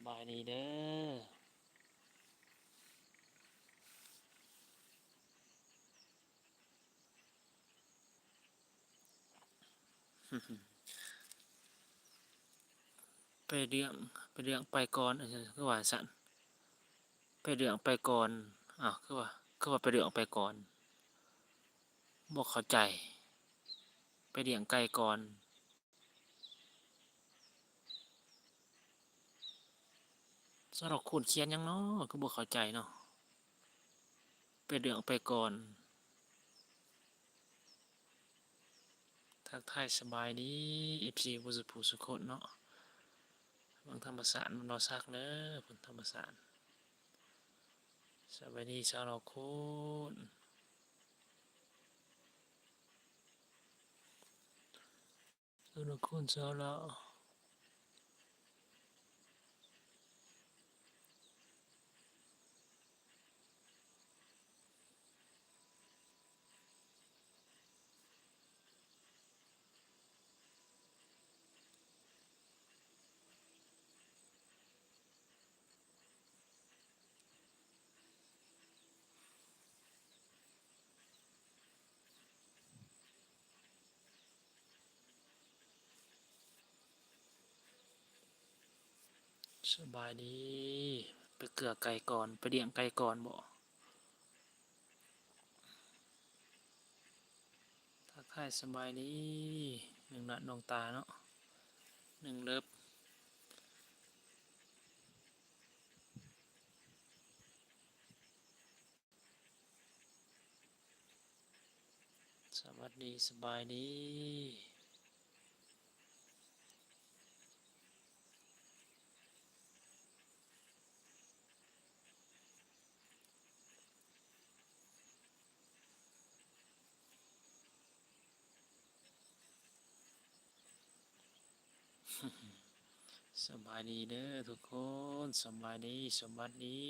บายดีเด้อไปเรื่องไปเรื่องไปก่อนคือว่าสั่นไปเรื่องไปก่อนอ้าวคือว่าไปเรื่องไปก่อนบ่เข้าใจไปเรื่องไกลก่อนสำหรับคุณเขียนหยังน้อคือบ่เข้าใจเนาะไปเรื่องไปก่อนทักทายสบายดี FC บ่สุผู้สุคนเนาะเบิ่งธรรมศาสตร์มันบ่ซักเด้อเพิ่นธรรมศาสตร์สบายดีสำหรับคุณสำหรับคุณสำหรับสบายดีไปเกลือไก่ก่อนไปเลี้ยงไก่ก่อนบ่ทักทายสบายดีหนึ่งหน้าน้องตาเนาะหนึ่งเลิฟ สวัสดีสบายดีสบายดีเด้อทุกคนสบายดีสวัสดี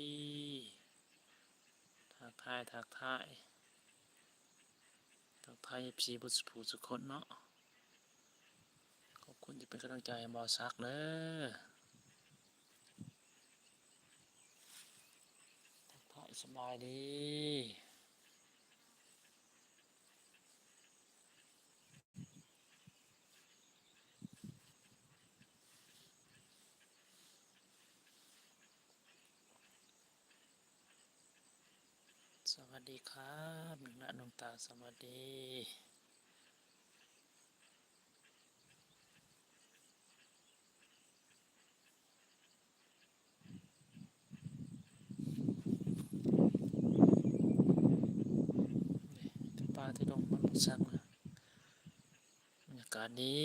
ทักทายFC บุษผู้สุคนเนาะขอบคุณที่เป็นกำลังใจให้บ่าวซักเด้อทักทายสบายดีสวัสดีครับหนึ่งละน้องตาสวัสดีที่ป้าที่ลงมันซักนะบรรยากาศดี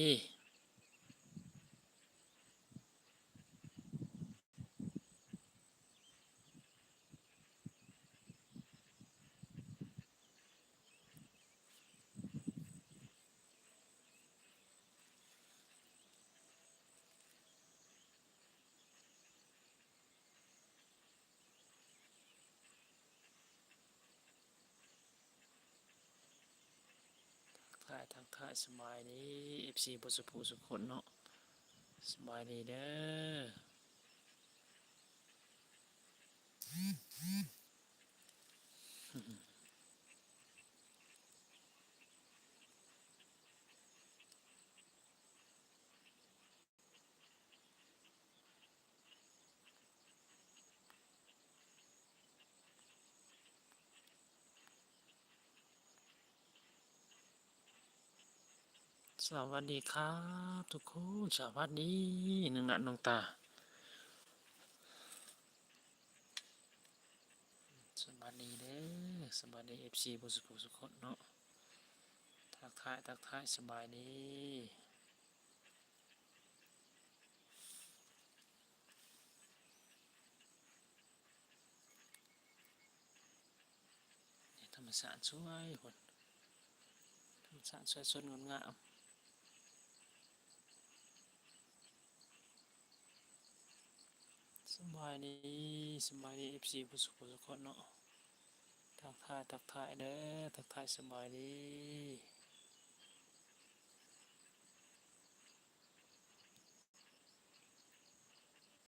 ทักทายสบายดี FC บุษผู้สุคนเนาะสบายดีเด้อ สวัสดีครับทุกคนสวัสดีหนึ่งนัดน้องตาสวัสดีเด้อสวัสดีFCบุษสุคนเนาะทักทายสบายดีธรรมศาสตร์สวยคนธรรมศาสตร์สวยสดงดงามสบายดีสบายดี FC บุษสุคนเนาะทักทายเด้อทักทายสบายดี